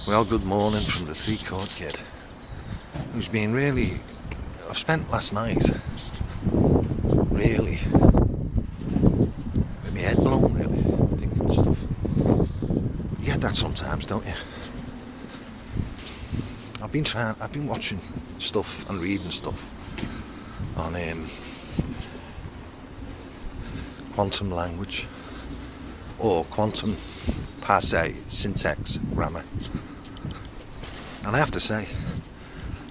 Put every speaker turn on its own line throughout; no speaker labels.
Well, good morning from the 3-Court Kid, who's been really... I've spent last night really with my head blown, really, thinking stuff. You get that sometimes, don't you? I've been watching stuff and reading stuff on quantum language, or quantum Parse, syntax, grammar. And I have to say,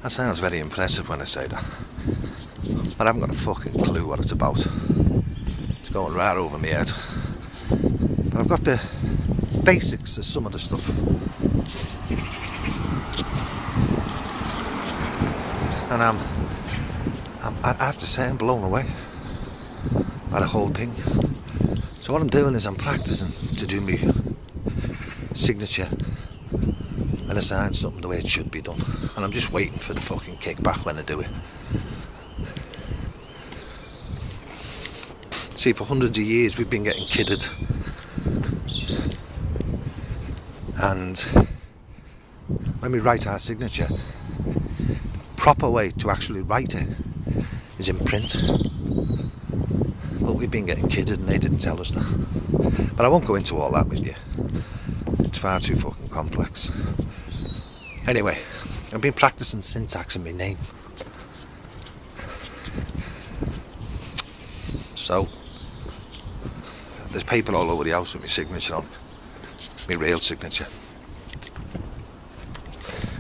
that sounds very impressive when I say that. But I haven't got a fucking clue what it's about. It's going right over my head. But I've got the basics of some of the stuff. And I have to say, I'm blown away by the whole thing. So what I'm doing is I'm practicing to do my signature and assign something the way it should be done. And I'm just waiting for the fucking kickback when I do it. See, for hundreds of years we've been getting kidded. And when we write our signature, the proper way to actually write it is in print. But we've been getting kidded and they didn't tell us that. But I won't go into all that with you. It's far too fucking complex. Anyway, I've been practicing syntax in my name. So, there's paper all over the house with my signature on. My real signature.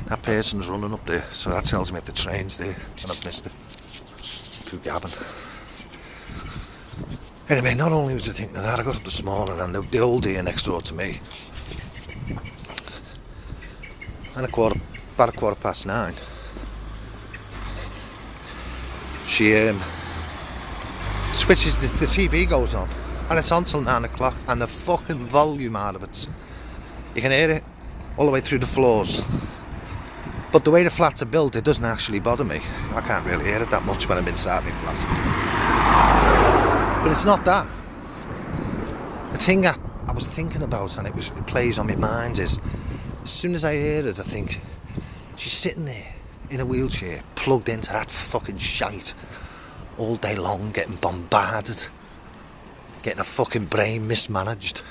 That person's running up there, so that tells me if the train's there, and I've missed it. Through Gavin. Anyway, not only was I thinking of that, I got up this morning and the old dear next door to me, and about 9:15, she switches, the TV goes on, and it's on till 9 o'clock, and the fucking volume out of it, you can hear it all the way through the floors. But the way the flats are built, it doesn't actually bother me. I can't really hear it that much when I'm inside my flat. But it's not that. The thing I was thinking about, and it plays on my mind, is as soon as I hear it, I think she's sitting there in a wheelchair, plugged into that fucking shite all day long, getting bombarded, getting her fucking brain mismanaged.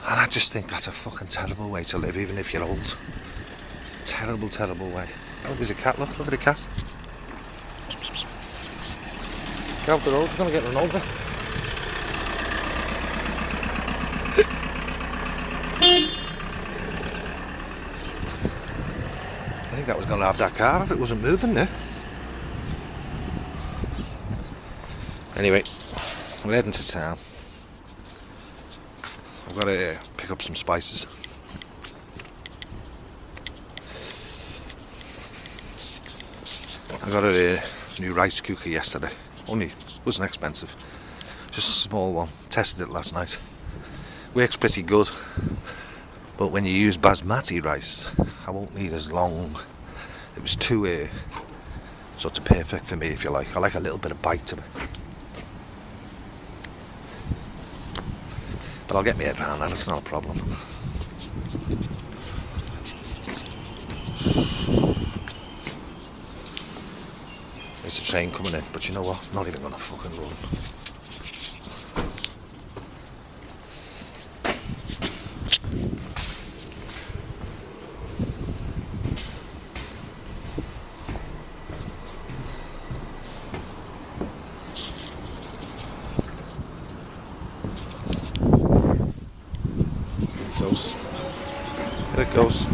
And I just think that's a fucking terrible way to live, even if you're old. Terrible, terrible way. Oh, there's a cat, look at the cat. Get out the road, you're going to get run over. I think that was going to have that car if it wasn't moving there. Anyway, we're heading to town. I've got to pick up some spices. I got a new rice cooker yesterday. Wasn't expensive. Just a small one. Tested it last night. Works pretty good. But when you use basmati rice, I won't need as long. It was too sort of perfect for me, if you like. I like a little bit of bite to it. But I'll get my head around that, it's not a problem. There's a train coming in, but you know what? I'm not even gonna fucking run. Here it goes.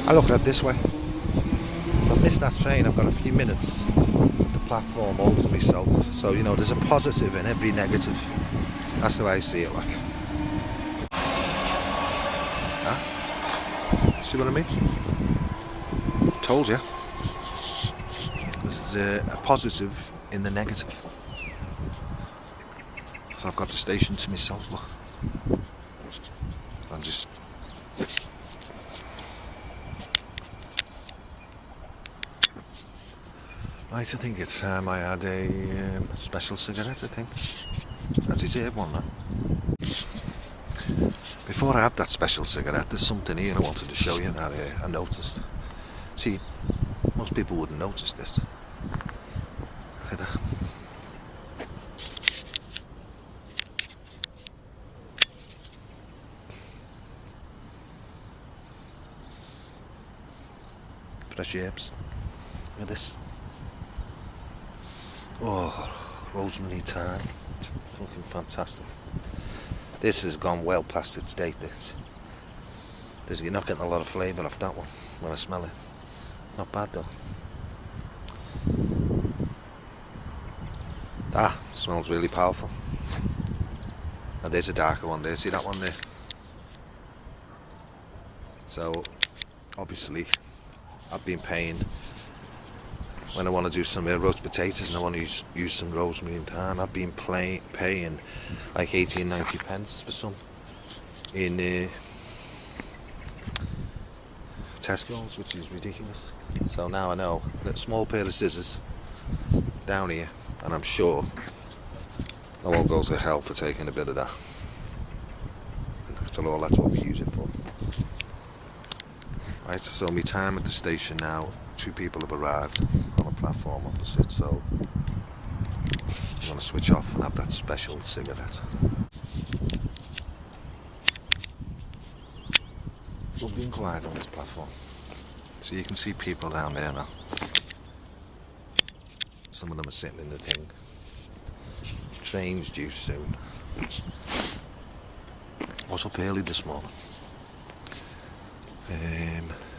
I look at it this way. If I miss that train, I've got a few minutes of the platform all to myself. So, you know, there's a positive in every negative. That's the way I see it, like. Huh? See what I mean? Told you. There's a positive in the negative. So I've got the station to myself, look. I'm just... Right, I think it's time I had a special cigarette, I think. I deserve one now. Before I had that special cigarette, there's something here I wanted to show you that I noticed. See, most people wouldn't notice this. Look at that. Fresh herbs. Look at this. Oh, rosemary thyme. It's fucking fantastic. This has gone well past its date, this. You're not getting a lot of flavour off that one when I smell it. Not bad though. That smells really powerful. And there's a darker one there, see that one there? So, obviously, I've been paying, when I want to do some roast potatoes and I want to use some rosemary and thyme, I've been paying like 18-90 pence for some in Tesco's, which is ridiculous. So now I know that small pair of scissors down here, and I'm sure I won't go to hell for taking a bit of that. After all, that's what we use it for. Right, so my time at the station now, 2 people have arrived on a platform opposite, so I'm going to switch off and have that special cigarette. It's lovely and quiet on this platform. So you can see people down there now. Some of them are sitting in the thing. Train's due soon. I was up early this morning.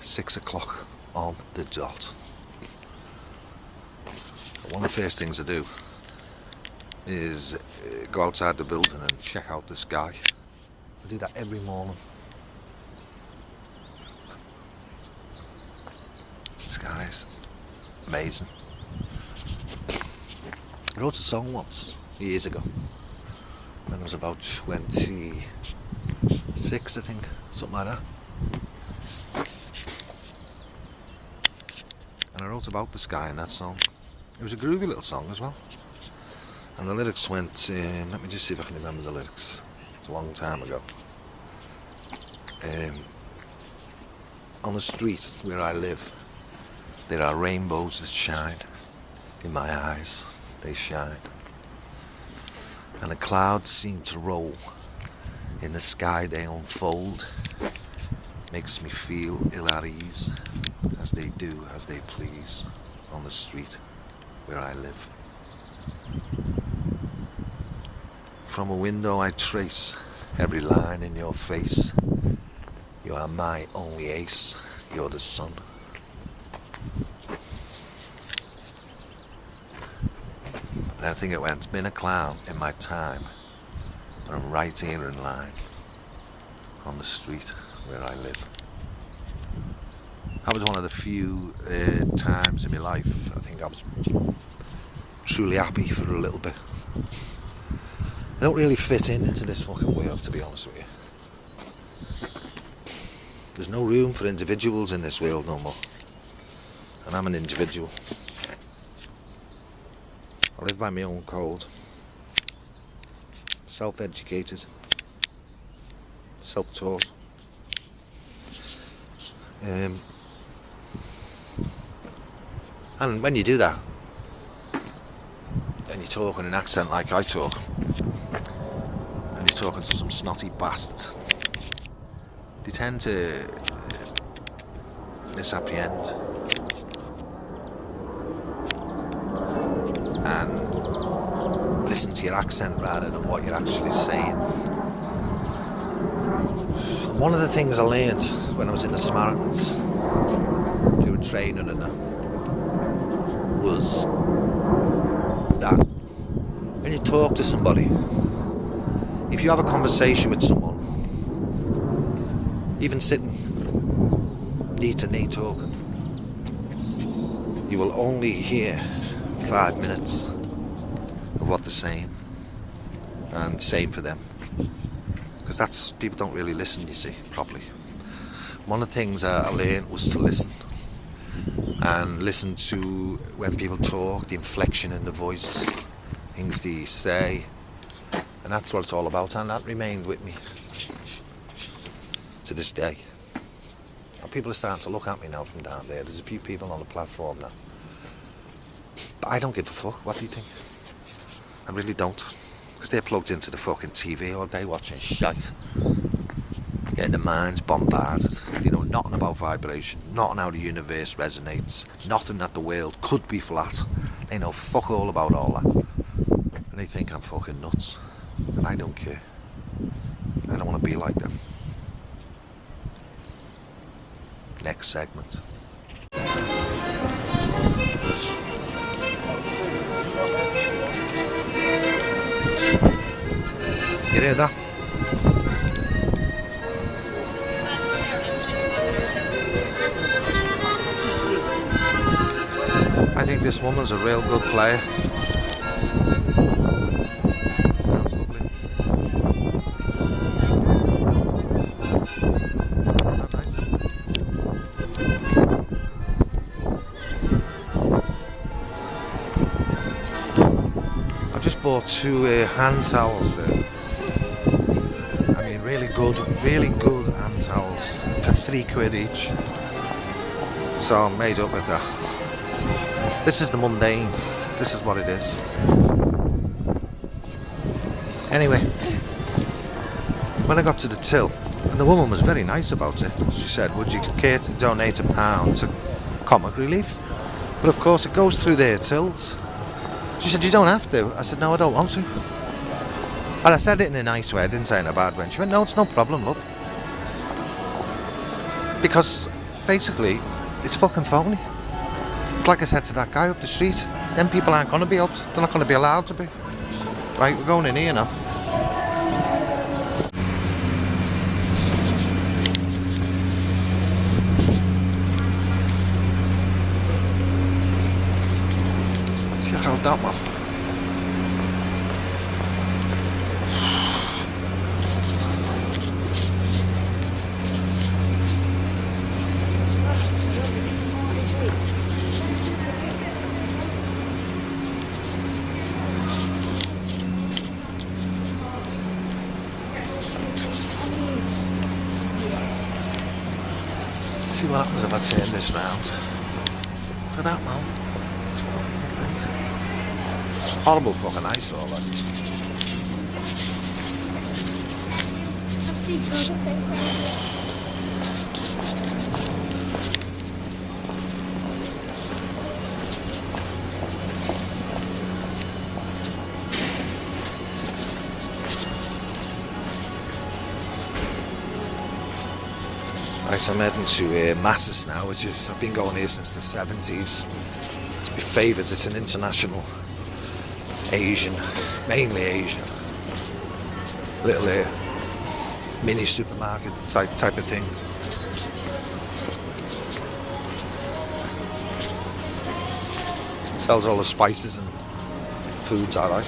6 o'clock on the dot. One of the first things I do is go outside the building and check out the sky. I do that every morning. The sky's amazing. I wrote a song once, years ago, when I was about 26, I think, something like that. And I wrote about the sky in that song. It was a groovy little song as well. And the lyrics went, let me just see if I can remember the lyrics. It's a long time ago. On the street where I live, there are rainbows that shine. In my eyes, they shine. And the clouds seem to roll. In the sky they unfold. Makes me feel ill at ease, as they do as they please on the street where I live. From a window I trace every line in your face. You are my only ace, you're the sun. And I think it went, been a clown in my time, but I'm right here in line on the street where I live. That was one of the few times in my life I think I was truly happy for a little bit. I don't really fit into this fucking world, to be honest with you. There's no room for individuals in this world no more. And I'm an individual. I live by my own code. Self-educated. Self-taught. And when you do that, and you talk in an accent like I talk, and you're talking to some snotty bastard, they tend to misapprehend and listen to your accent rather than what you're actually saying. One of the things I learned when I was in the Samaritans doing training and that was that when you talk to somebody, if you have a conversation with someone, even sitting knee to knee talking, you will only hear 5 minutes of what they're saying, and same for them, because that's, people don't really listen, you see, properly. One of the things I learned was to listen, and listen to when people talk, the inflection in the voice, things they say, and that's what it's all about, and that remained with me to this day. And people are starting to look at me now from down there. There's a few people on the platform now, but I don't give a fuck what they think. I really don't, because they're plugged into the fucking TV all day watching shite, getting their minds bombarded. They know nothing about vibration, nothing how the universe resonates, nothing that the world could be flat. They know fuck all about all that, and they think I'm fucking nuts, and I don't care. I don't want to be like them. Next segment. You hear that? I think this woman's a real good player. Sounds lovely. Not nice. I've just bought 2 hand towels there. I mean, really good hand towels for £3 each. So I'm made up with that. This is the mundane. This is what it is. Anyway, when I got to the till, and the woman was very nice about it. She said, would you care to donate £1 to comic relief? But of course it goes through their tills. She said, you don't have to. I said, no, I don't want to. And I said it in a nice way, I didn't say it in a bad way. She went, no, it's no problem, love. Because basically, it's fucking phony. It's like I said to that guy up the street, them people aren't going to be helped. They're not going to be allowed to be. Right, we're going in here now. Check out that one. See what happens if I turn this round. Look at that, man. Horrible fucking eyesore, like. Right, I'm heading to Masses now, which is, I've been going here since the 70s. It's my favourite, it's an international Asian, mainly Asian, little mini supermarket type of thing. It sells all the spices and foods I like.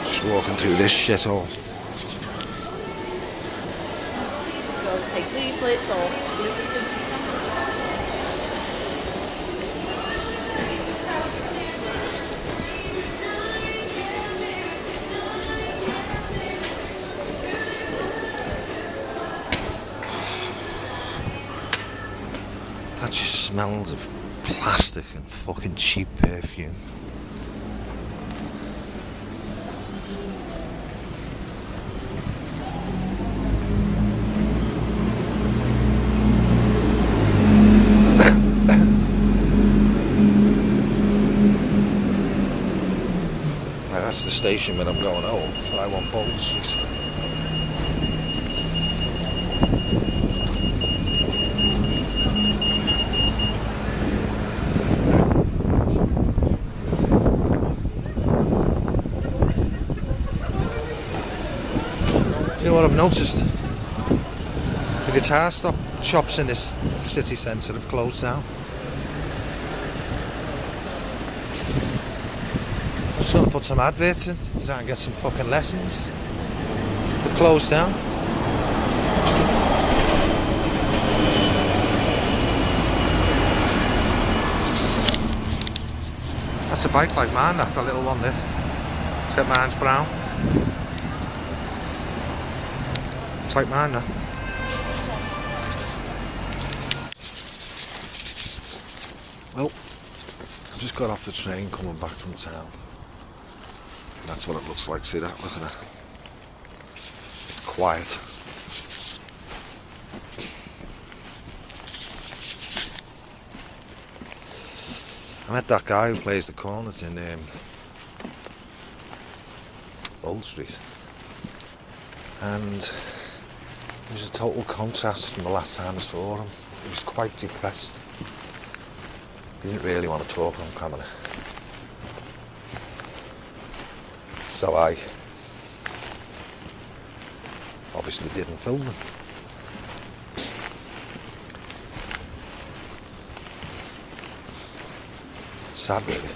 Just walking through this shithole.
Go take leaflets or
that just smells of plastic and fucking cheap perfume. station when I'm going home, but I want Bolton Street. You know what I've noticed? The guitar shops in this city centre have closed down. I was going to put some adverts in to try and get some fucking lessons. They've closed down. That's a bike like mine, that little one there. Except mine's brown. It's like mine now. Well, I've just got off the train coming back from town. And that's what it looks like, see that? Look at that. It's quiet. I met that guy who plays the cornets in Old Street. And it was a total contrast from the last time I saw him. He was quite depressed. He didn't really want to talk on camera. So I obviously didn't film him. Sad really.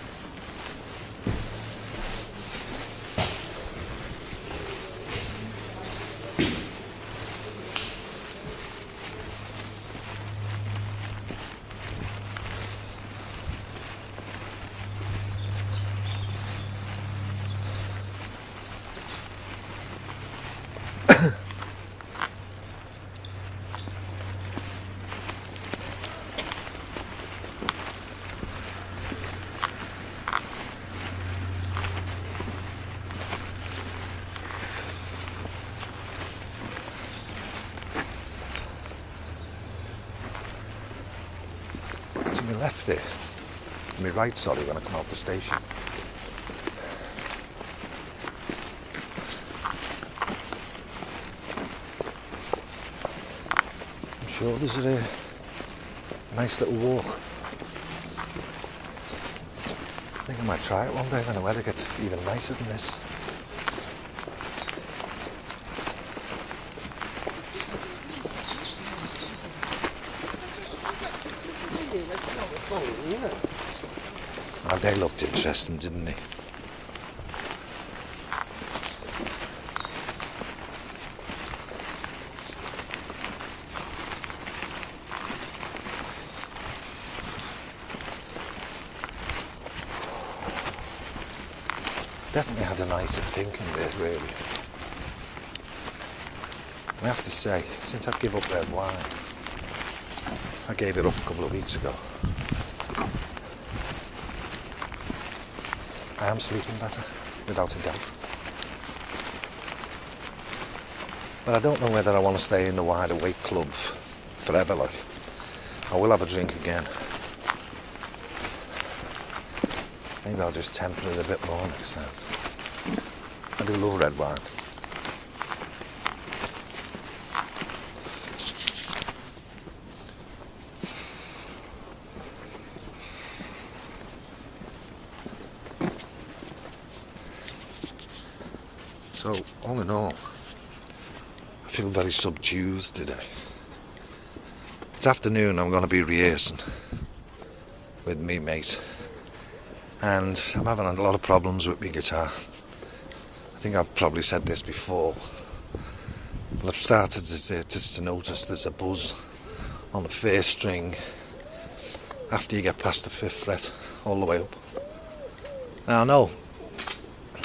To my left there, to my right, sorry, when I come out the station. I'm sure there's a nice little walk. I think I might try it one day when the weather gets even nicer than this. Oh, they looked interesting, didn't they? Definitely had a night of thinking there, really. I have to say, since I've given up red wine, I gave it up a couple of weeks ago, I am sleeping better, without a doubt. But I don't know whether I want to stay in the wide awake club forever, like. I will have a drink again. Maybe I'll just temper it a bit more next time. I do love red wine. So, all in all, I feel very subdued today. This afternoon I'm going to be rehearsing with me mate, and I'm having a lot of problems with my guitar. I think I've probably said this before, but I've started to notice there's a buzz on the first string after you get past the 5th fret all the way up. Now I know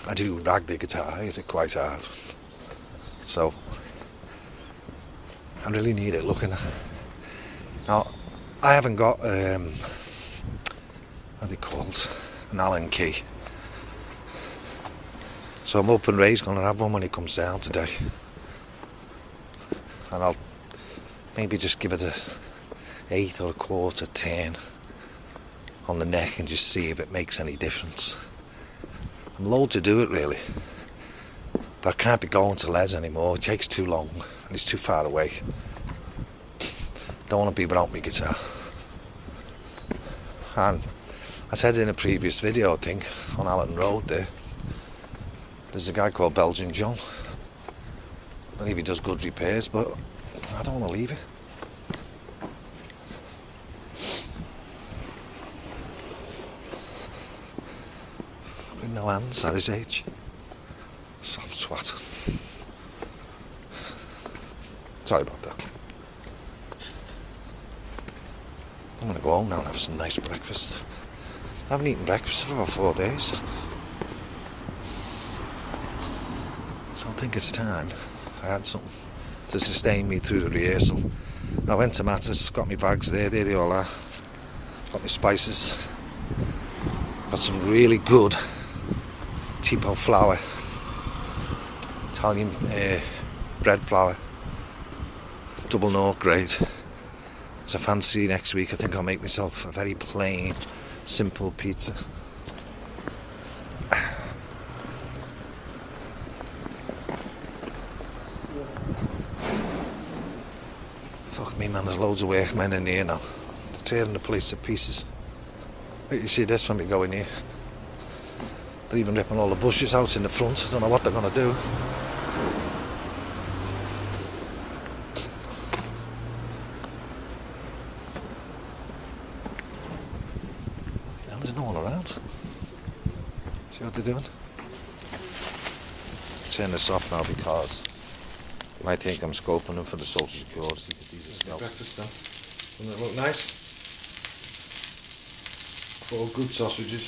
I do rag the guitar, I hit it quite hard, so I really need it looking at. Now I haven't got what are they called, an Allen key, so I'm hoping Ray's going to have one when he comes down today, and I'll maybe just give it a 1/8 or a 1/4 turn on the neck and just see if it makes any difference. I'm loath to do it really, but I can't be going to Les anymore. It takes too long and it's too far away. Don't want to be without my guitar. And I said in a previous video, I think, on Allerton Road there's a guy called Belgian John. I believe he does good repairs, but I don't want to leave it. With no hands at his age. Soft swat. Sorry about that. I'm gonna go home now and have some nice breakfast. I haven't eaten breakfast for about 4 days. So I think it's time I had something to sustain me through the rehearsal. I went to Matters, got my bags there they all are. Got my spices. Got some really good teapot flour. Italian bread flour. Double note grade. As I fancy next week, I think I'll make myself a very plain, simple pizza. Fuck me man, there's loads of workmen in here now. They're tearing the place to pieces. Wait, you see this when we go in here. They're even ripping all the bushes out in the front. I don't know what they're going to do. There's no one around. See what they're doing? Turn this off now because you might think I'm scoping them for the social security. These are scalps. Breakfast now. Doesn't it look nice? 4 good sausages.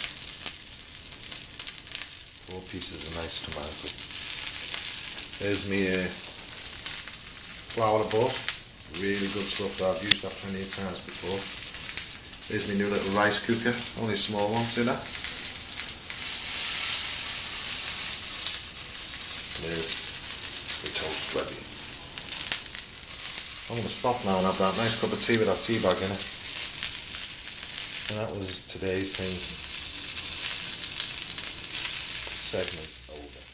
4 pieces of nice tomato. There's me flour bowl. Really good stuff that I've used that plenty of times before. There's my new little rice cooker, only a small one, see that? There's the toast ready. I'm going to stop now and have that nice cup of tea with that tea bag in it. And that was today's thing. Segment over.